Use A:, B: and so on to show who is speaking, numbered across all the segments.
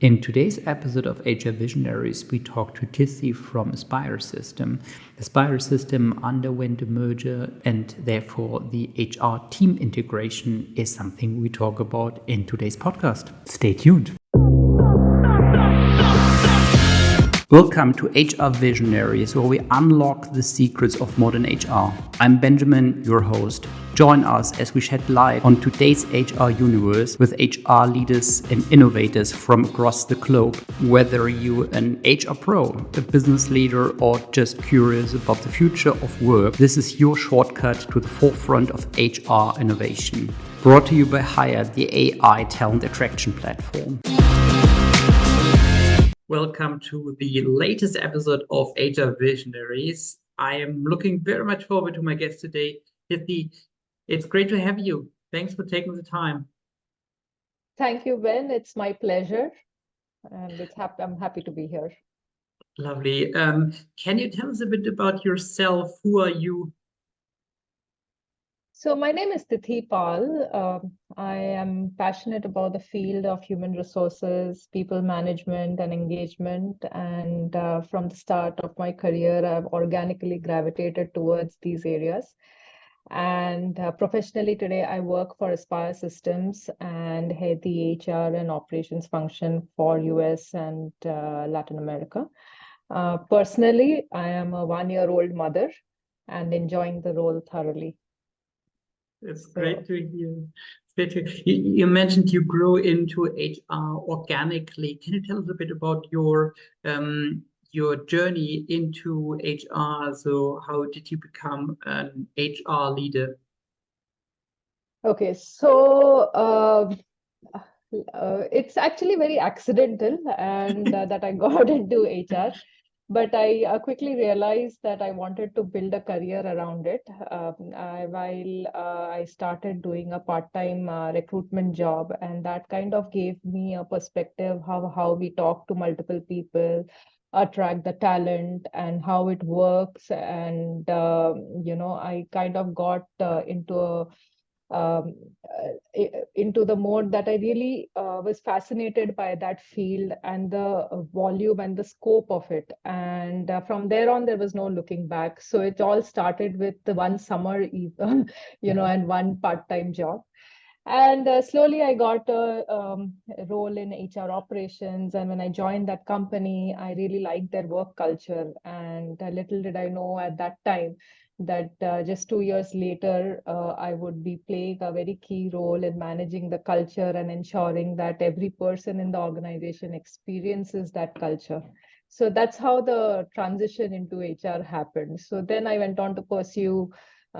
A: In today's episode of HR Visionaries, we talk to Tithee from Aspire System. Aspire System underwent a merger, and therefore the HR team integration is something we talk about in today's podcast. Stay tuned. Welcome to HR Visionaries, where we unlock the secrets of modern HR. I'm Benjamin, your host. Join us as we shed light on today's HR universe with HR leaders and innovators from across the globe. Whether you're an HR pro, a business leader, or just curious about the future of work, this is your shortcut to the forefront of HR innovation. Brought to you by Hire, the AI talent attraction platform. Welcome to the latest episode of HR Visionaries. I am looking very much forward to my guest today, Titi. It's great to have you. Thanks for taking the time.
B: Thank you, Ben. It's my pleasure, and I'm happy to be here.
A: Lovely. Can you tell us a bit about yourself? Who are you?
B: So my name is Tithee Paal. I am passionate about the field of human resources, people management, and engagement. And from the start of my career, I've organically gravitated towards these areas. And professionally today, I work for Aspire Systems and head the HR and operations function for US and Latin America. Personally, I am a one-year-old mother and enjoying the role thoroughly.
A: It's great
B: So,
A: to hear. It's great to you mentioned you grew into HR organically. Can you tell us a bit about your journey into HR? So how did you become an HR leader?
B: okay, so it's actually very accidental and that I got into HR. But I quickly realized that I wanted to build a career around it. While I started doing a part-time recruitment job, and that kind of gave me a perspective how we talk to multiple people, attract the talent, and how it works. And I kind of got um, into the mode that I really was fascinated by that field and the volume and the scope of it. And from there on, there was no looking back. So it all started with the one summer, and one part-time job. And slowly I got a role in HR operations. And when I joined that company, I really liked their work culture. And little did I know at that time that just 2 years later, I would be playing a very key role in managing the culture and ensuring that every person in the organization experiences that culture. So that's how the transition into HR happened. So then I went on to pursue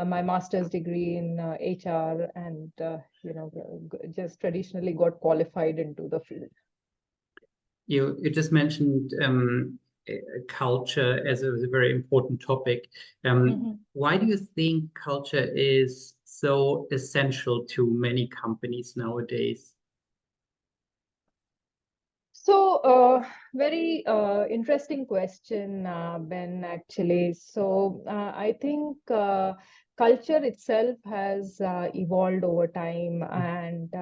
B: my master's degree in HR and just traditionally got qualified into the field.
A: You just mentioned culture as a very important topic. Why do you think culture is so essential to many companies nowadays?
B: So, very interesting question, Ben, actually. So, I think culture itself has evolved over time, and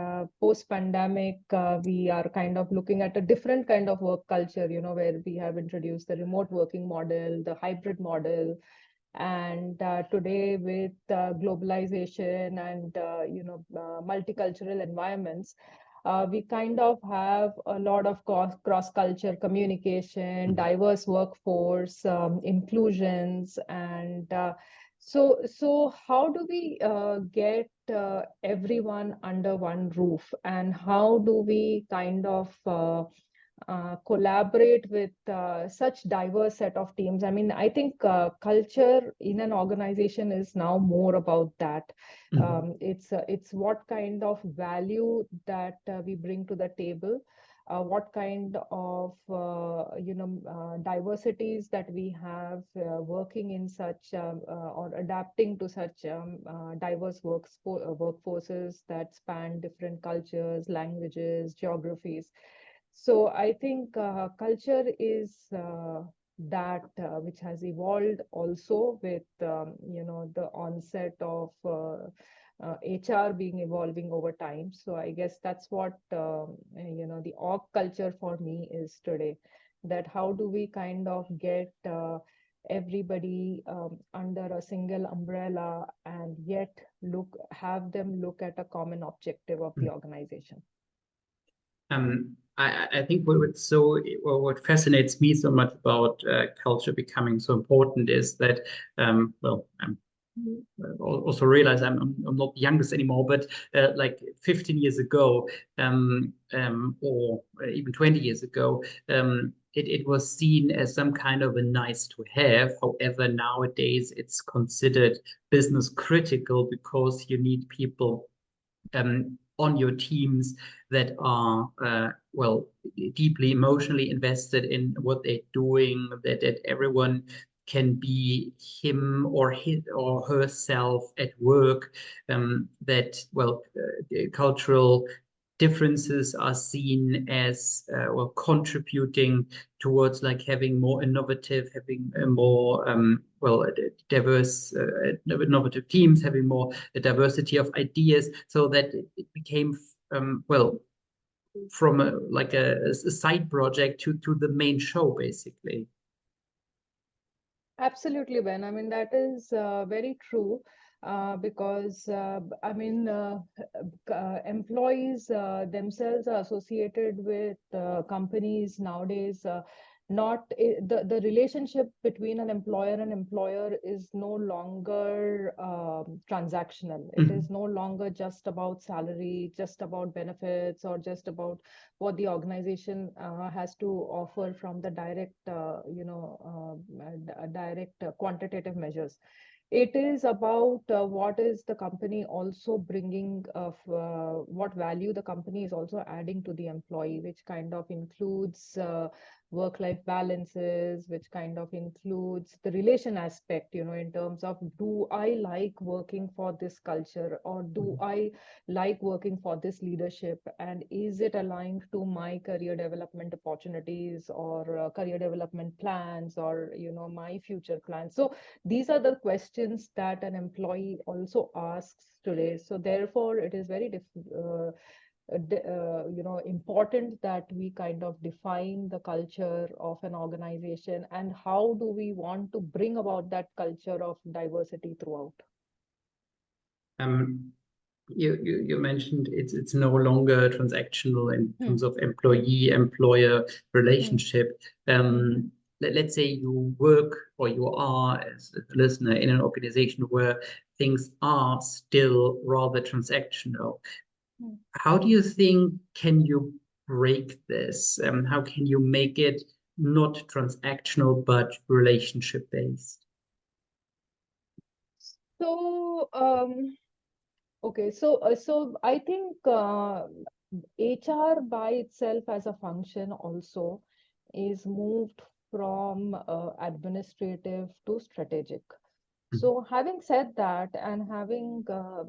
B: post-pandemic, we are kind of looking at a different kind of work culture, where we have introduced the remote working model, the hybrid model, and today with globalization and multicultural environments, we kind of have a lot of cross-culture communication, diverse workforce, inclusions, and so how do we get everyone under one roof, and how do we kind of collaborate with such diverse set of teams? I mean, I think culture in an organization is now more about that. It's what kind of value that we bring to the table, what kind of diversities that we have working in such or adapting to such diverse workforces that span different cultures, languages, geographies. So I think culture is that which has evolved also with the onset of HR being evolving over time. So I guess that's what the org culture for me is today. That how do we kind of get everybody under a single umbrella and yet have them look at a common objective of the organization.
A: I think what fascinates me so much about culture becoming so important is that, I'm also realize I'm not the youngest anymore, but like 15 years ago, or even 20 years ago, it was seen as some kind of a nice to have. However, nowadays it's considered business critical because you need people on your teams that are deeply emotionally invested in what they're doing, that everyone can be him or his or herself at work, cultural differences are seen as contributing towards like having more innovative, having a more diverse, innovative teams, having more a diversity of ideas, so that it became from a side project to the main show, basically.
B: Absolutely, Ben. I mean, that is very true because, employees themselves are associated with companies nowadays. The relationship between an employer and employer is no longer transactional. It is no longer just about salary, just about benefits, or just about what the organization has to offer from the direct quantitative measures. It is about what is the company also bringing of what value the company is also adding to the employee, which kind of includes work-life balances, which kind of includes the relation aspect, in terms of, do I like working for this culture, or do I like working for this leadership, and is it aligned to my career development opportunities, or career development plans, or my future plans. So these are the questions that an employee also asks today. So therefore it is very important that we kind of define the culture of an organization, and how do we want to bring about that culture of diversity throughout.
A: You mentioned it's no longer transactional in terms of employee-employer relationship. Let's say you work or you are as a listener in an organization where things are still rather transactional. How do you think can you break this? How can you make it not transactional but relationship based?
B: So okay, so I think HR by itself as a function also is moved from administrative to strategic. So having said that, and having a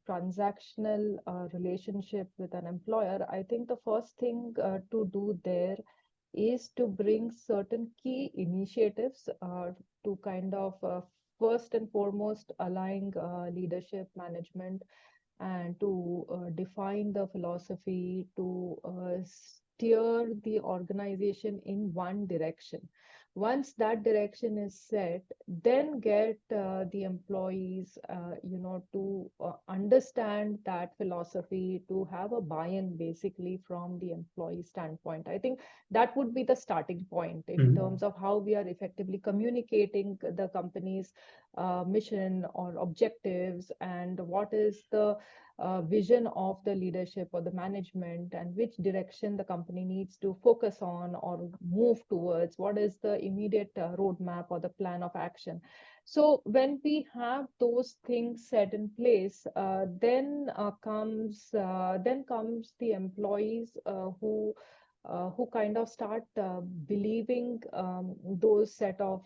B: transactional relationship with an employer, I think the first thing to do there is to bring certain key initiatives to kind of first and foremost align leadership management, and to define the philosophy, to steer the organization in one direction. Once that direction is set, then get the employees, to understand that philosophy, to have a buy-in basically from the employee standpoint. I think that would be the starting point in terms of how we are effectively communicating the company's mission or objectives, and what is the vision of the leadership or the management, and which direction the company needs to focus on or move towards, what is the immediate roadmap or the plan of action. So when we have those things set in place, then comes the employees who kind of start believing those set of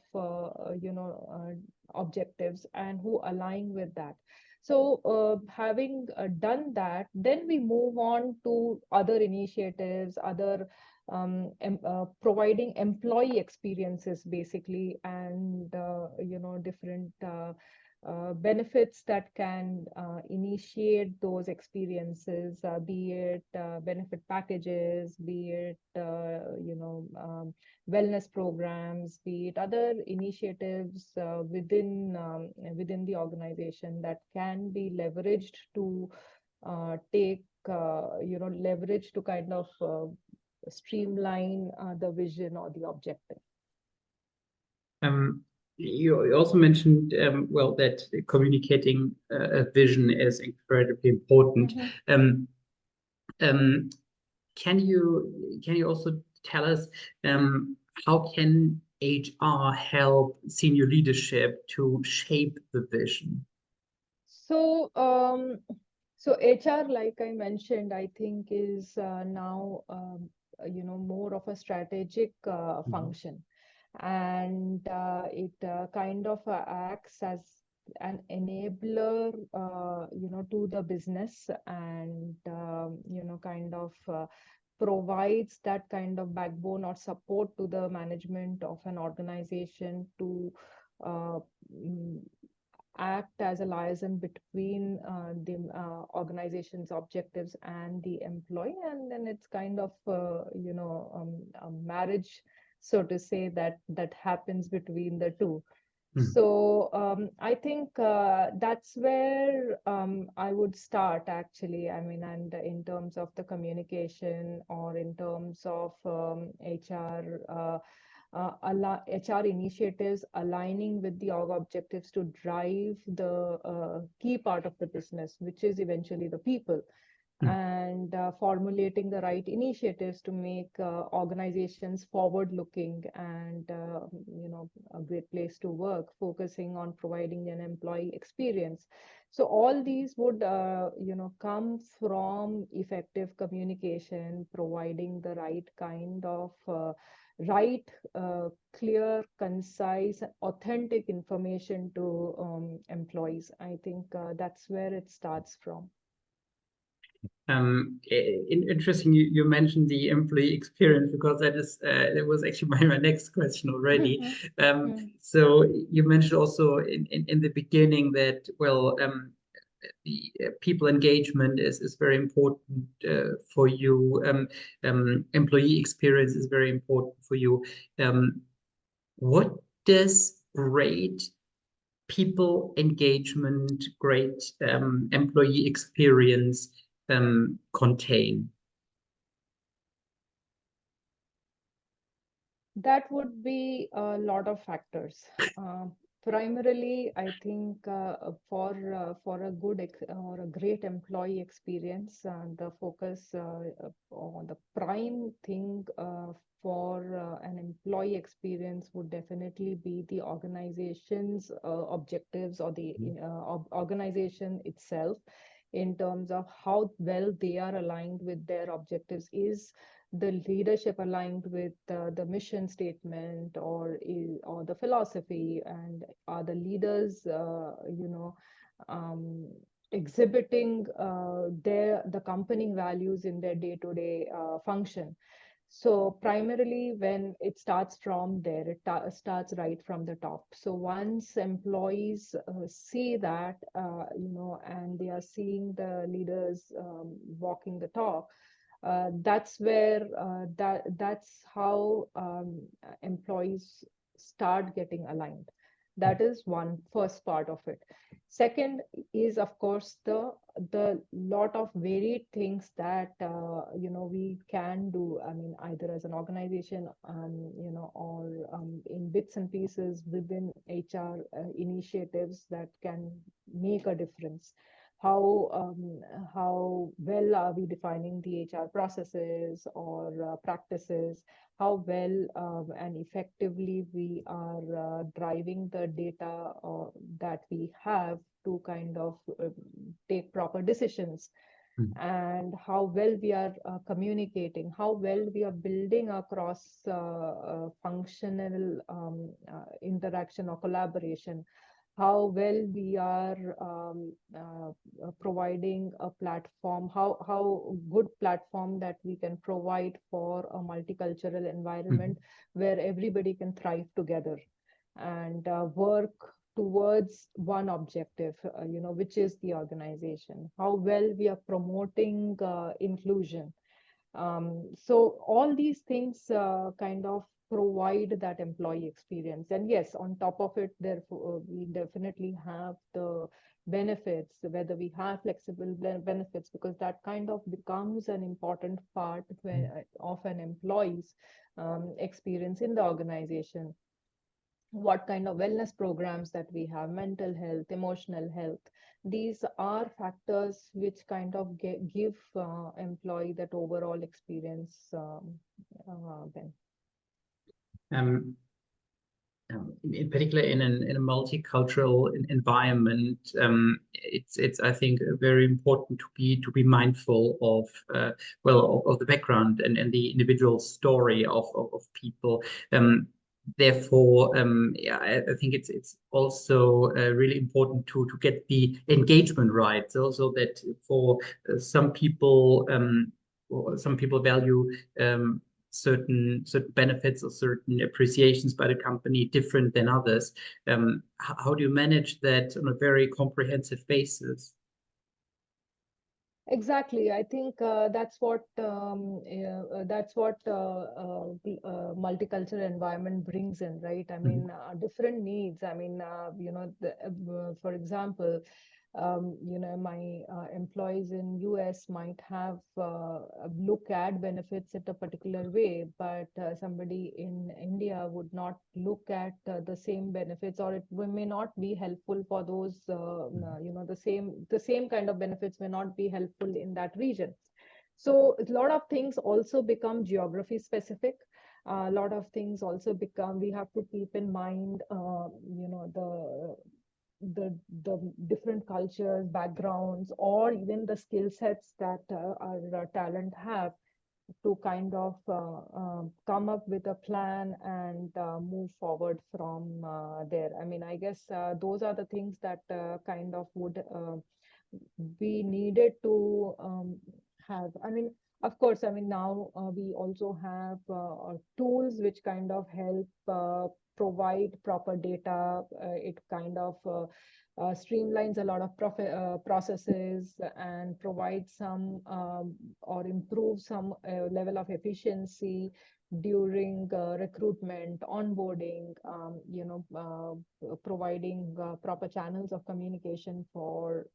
B: objectives, and who align with that. So having done that, then we move on to other initiatives, other providing employee experiences basically, and different benefits that can initiate those experiences, be it benefit packages, be it wellness programs, be it other initiatives within the organization that can be leveraged to take leverage to kind of streamline the vision or the objective.
A: You also mentioned, well, that communicating a vision is incredibly important.
B: Mm-hmm.
A: Can you also tell us how can HR help senior leadership to shape the vision?
B: So, HR, like I mentioned, I think is now more of a strategic function, and it kind of acts as an enabler, to the business, and kind of provides that kind of backbone or support to the management of an organization to uh, mm, act as a liaison between the organization's objectives and the employee, and then it's kind of a marriage, so to say, that happens between the two. So I think that's where I would start, actually. I mean, and in terms of the communication, or in terms of HR initiatives aligning with the org objectives to drive the key part of the business, which is eventually the people, and formulating the right initiatives to make organizations forward looking and a great place to work, focusing on providing an employee experience. So all these would come from effective communication, providing the right kind of right, clear, concise, authentic information to employees. I think that's where it starts from.
A: Interesting. You mentioned the employee experience, because that was actually my next question already. So you mentioned also in the beginning that, well, the people engagement is very important for you. Employee experience is very important for you. What does great people engagement, great employee experience contain?
B: That would be a lot of factors. Primarily, I think for a or a great employee experience, the focus on the prime thing for an employee experience would definitely be the organization's objectives, or the organization itself, in terms of how well they are aligned with their objectives. Is the leadership aligned with the mission statement, or the philosophy, and are the leaders um, exhibiting the company values in their day-to-day function? So primarily, when it starts from there, it starts right from the top. So once employees see that, and they are seeing the leaders walking the talk, that's where that's how employees start getting aligned. That is one first part of it. Second is, of course, the lot of varied things that we can do. I mean, either as an organization, or in bits and pieces within HR initiatives that can make a difference. How well are we defining the HR processes or practices? How well and effectively we are driving the data that we have to kind of take proper decisions, and how well we are communicating, how well we are building across functional interaction or collaboration, how well we are providing a platform, how good platform that we can provide for a multicultural environment where everybody can thrive together and work towards one objective, which is the organization, how well we are promoting inclusion. So all these things kind of provide that employee experience. And yes, on top of it, therefore, we definitely have the benefits, whether we have flexible benefits, because that kind of becomes an important part of an employee's experience in the organization. What kind of wellness programs that we have, mental health, emotional health. These are factors which kind of give employee that overall experience. Then.
A: In particular, in a multicultural environment, it's I think very important to be mindful of of the background and the individual story of people. Therefore, yeah, I think it's also really important to get the engagement right, so that for some people, some people value certain benefits or certain appreciations by the company different than others. How do you manage that on a very comprehensive basis?
B: Exactly. I think that's what the multicultural environment brings in, right? I mean, different needs. I mean, for example, my employees in US might have look at benefits in a particular way, but somebody in India would not look at the same benefits, or it may not be helpful for those. The same kind of benefits may not be helpful in that region. So a lot of things also become geography specific. A lot of things also become, we have to keep in mind, the different cultures, backgrounds, or even the skill sets that our talent have, to kind of come up with a plan and move forward from there. I mean, I guess those are the things that kind of would be needed to have. I mean, of course, I mean, now we also have tools which kind of help provide proper data. It kind of streamlines a lot of processes and provides some or improve some level of efficiency during recruitment, onboarding, providing proper channels of communication for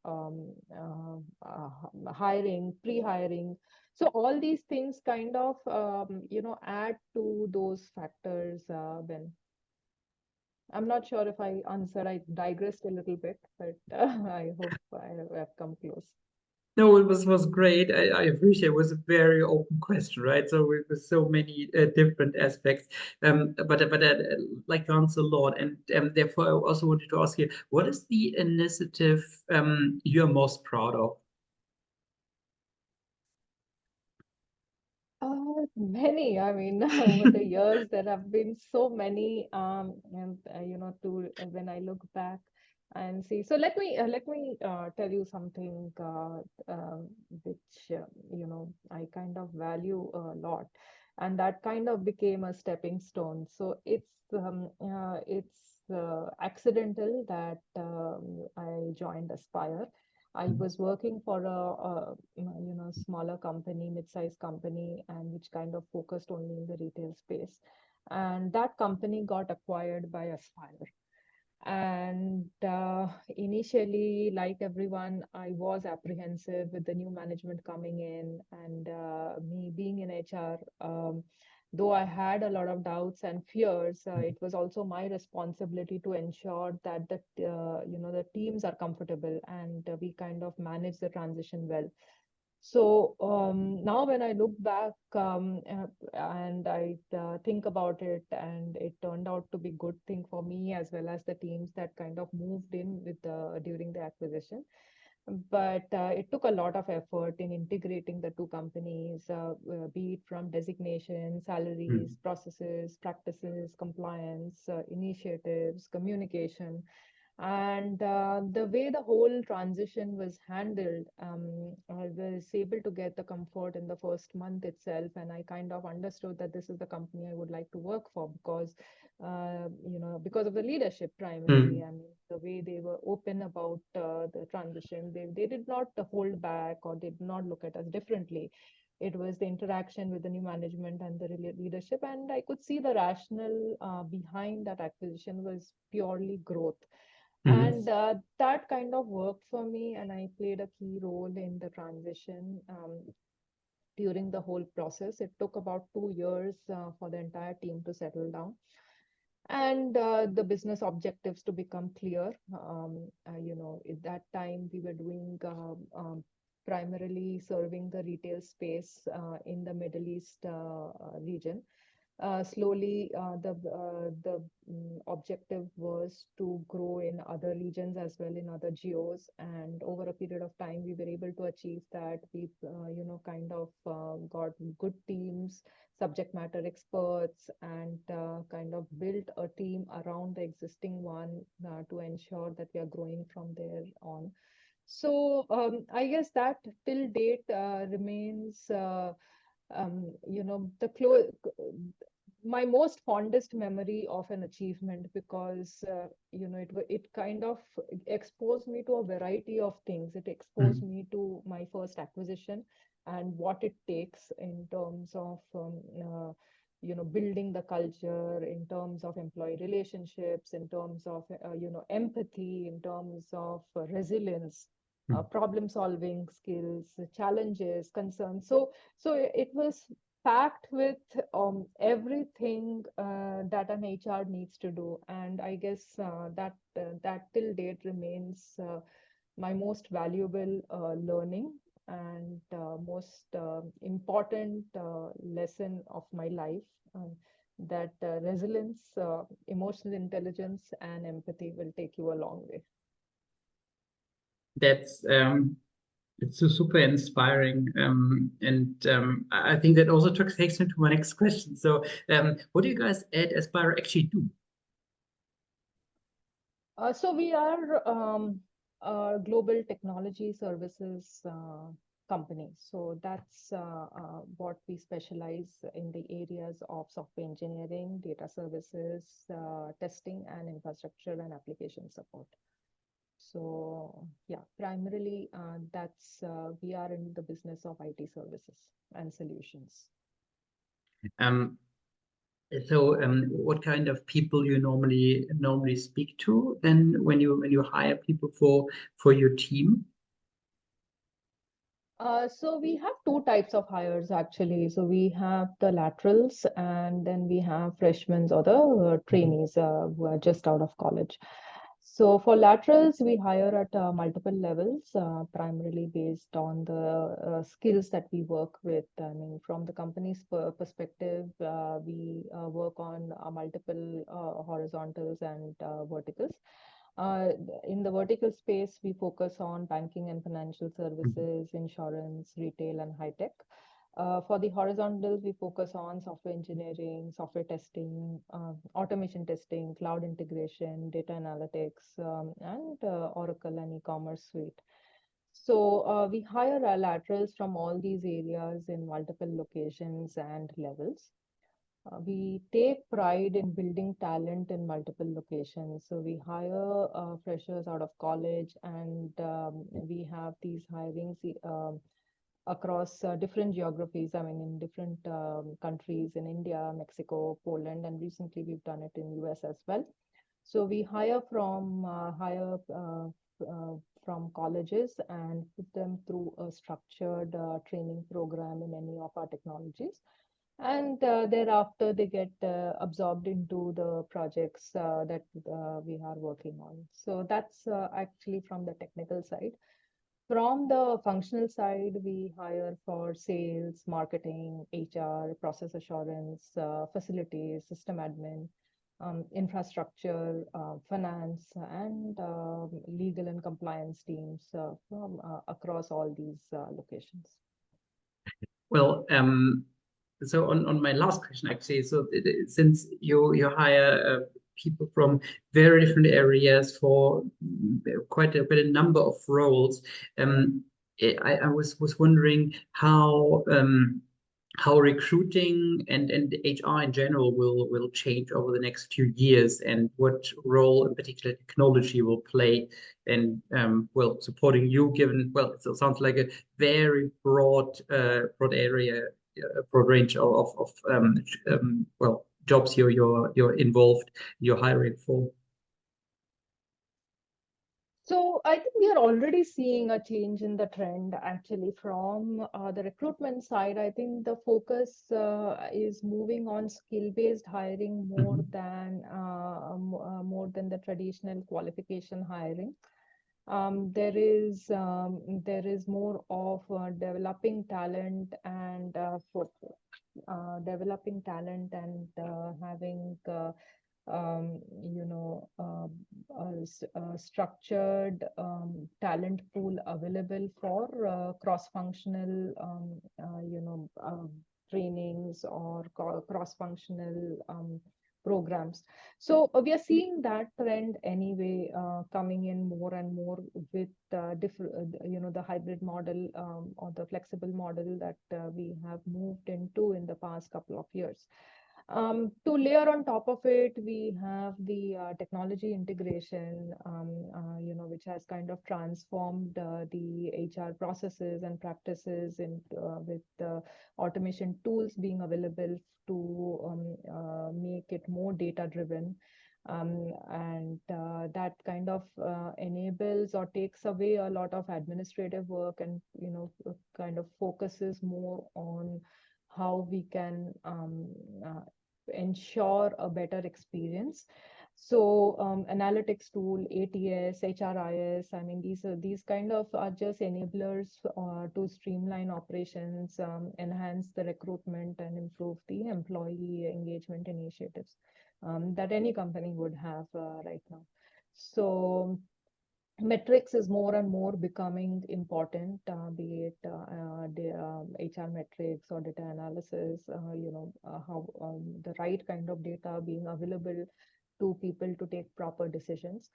B: hiring, pre-hiring. So all these things kind of, add to those factors, Ben. I'm not sure if I answered. I digressed a little bit, but I hope I have come close.
A: No, it was great. I appreciate it was a very open question, right? So with so many different aspects. But I like to answer a lot, and therefore I also wanted to ask you, what is the initiative you're most proud of?
B: Many. I mean, over the years, there have been so many, and when I look back and see. So let me tell you something which I kind of value a lot, and that kind of became a stepping stone. So it's accidental that I joined Aspire. I was working for a smaller company, mid-sized company, and which kind of focused only in the retail space. And that company got acquired by Aspire. And initially, like everyone, I was apprehensive with the new management coming in, and me being in HR. Though I had a lot of doubts and fears, it was also my responsibility to ensure that the teams are comfortable, and we kind of manage the transition well. So now when I look back, and I think about it, and it turned out to be good thing for me as well as the teams that kind of moved in with during the acquisition. But it took a lot of effort in integrating the two companies, be it from designation, salaries, processes, practices, compliance, initiatives, communication. And the way the whole transition was handled, I was able to get the comfort in the first month itself, and I kind of understood that this is the company I would like to work for because, because of the leadership primarily. I mean, the way they were open about the transition, they did not hold back or did not look at us differently. It was the interaction with the new management and the leadership, and I could see the rationale behind that acquisition was purely growth. And that kind of worked for me, and I played a key role in the transition during the whole process. It took about 2 years for the entire team to settle down and the business objectives to become clear. At that time, we were doing primarily serving the retail space in the Middle East region. Slowly, the objective was to grow in other regions as well, in other geos, and over a period of time we were able to achieve that. We kind of got good teams, subject matter experts, and kind of built a team around the existing one to ensure that we are growing from there on. So I guess that till date remains the my most fondest memory of an achievement, because it kind of exposed me to a variety of things. It exposed me to my first acquisition and what it takes in terms of building the culture, in terms of employee relationships, in terms of empathy, in terms of resilience, problem solving skills, challenges, concerns. So it was packed with everything that an HR needs to do, and I guess that till date remains my most valuable learning and most important lesson of my life. That resilience, emotional intelligence, and empathy will take you a long way.
A: That's it's so super inspiring, and I think that also takes me to my next question. So, what do you guys at Aspire actually do?
B: So we are a global technology services company. So that's what we specialize in, the areas of software engineering, data services, testing, and infrastructure and application support. So yeah, primarily that's we are in the business of IT services and solutions.
A: So, what kind of people you normally speak to then when you hire people for your team?
B: So we have two types of hires actually. So we have the laterals, and then we have freshmen or the trainees who are just out of college. So for laterals, we hire at multiple levels, primarily based on the skills that we work with. I mean, from the company's perspective, we work on multiple horizontals and verticals. In the vertical space, we focus on banking and financial services, insurance, retail, and high tech. For the horizontals, we focus on software engineering, software testing, automation testing, cloud integration, data analytics, and Oracle and e-commerce suite. So we hire our laterals from all these areas in multiple locations and levels. We take pride in building talent in multiple locations. So we hire freshers out of college, and we have these hirings across different geographies. I mean, in different countries in India, Mexico, Poland, and recently we've done it in US as well. So we hire from colleges and put them through a structured training program in any of our technologies. And thereafter, they get absorbed into the projects that we are working on. So that's actually from the technical side. From the functional side, we hire for sales, marketing, HR, process assurance, facilities, system admin, infrastructure, finance, and legal and compliance teams from across all these locations.
A: Well, so on my last question actually, so since you hire
C: people from very different areas for quite a number of roles. I was wondering how recruiting and HR in general will change over the next few years, and what role in particular technology will play in supporting you, given it sounds like a very broad area, broad range of jobs you're involved, you're hiring for.
B: So I think we are already seeing a change in the trend actually from the recruitment side. I think the focus is moving on skill-based hiring more than the traditional qualification hiring. There is more of developing talent and having a structured talent pool available for cross-functional trainings or cross-functional programs. So we are seeing that trend anyway coming in more and more with different, the hybrid model or the flexible model that we have moved into in the past couple of years. To layer on top of it, we have the technology integration, which has kind of transformed the HR processes and practices with automation tools being available to make it more data-driven. And that kind of enables or takes away a lot of administrative work and, kind of focuses more on how we can ensure a better experience. So analytics tool, ATS, HRIS, I mean, these kind of are just enablers to streamline operations, enhance the recruitment and improve the employee engagement initiatives that any company would have right now. So metrics is more and more becoming important, be it the HR metrics or data analysis, how the right kind of data being available to people to take proper decisions.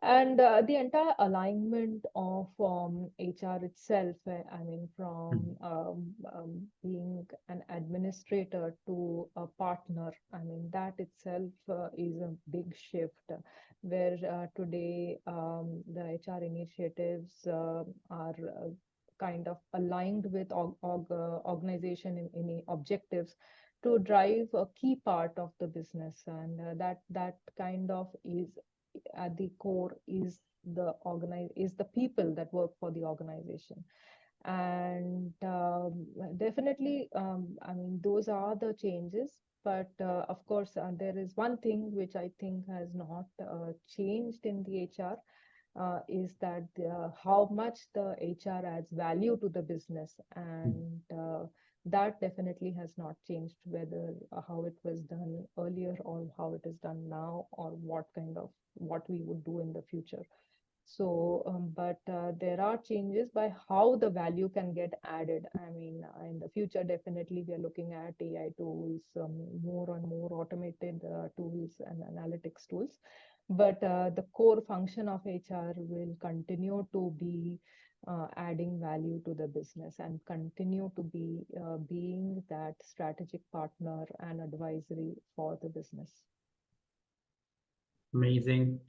B: And the entire alignment of HR itself, I mean, from being an administrator to a partner, I mean, that itself is a big shift where today the HR initiatives are kind of aligned with organization in objectives to drive a key part of the business, and that kind of is at the core is the people that work for the organization. And definitely, I mean, those are the changes. But of course, there is one thing which I think has not changed in the HR, is that how much the HR adds value to the business. And that definitely has not changed, whether how it was done earlier or how it is done now, or what we would do in the future. So, but there are changes by how the value can get added. I mean, in the future, definitely we are looking at AI tools, more and more automated tools and analytics tools. But the core function of HR will continue to be adding value to the business and continue to be being that strategic partner and advisory for the business.
C: Amazing.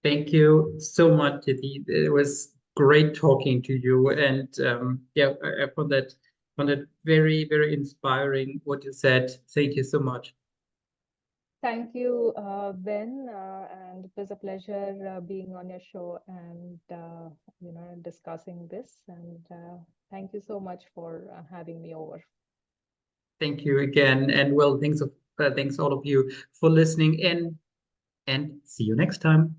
C: Thank you so much, Titi. It was great talking to you, and I found that very, very inspiring what you said. Thank you so much.
B: Thank you, Ben, and it was a pleasure being on your show and discussing this. And thank you so much for having me over.
C: Thank you again, and thanks all of you for listening in, and see you next time.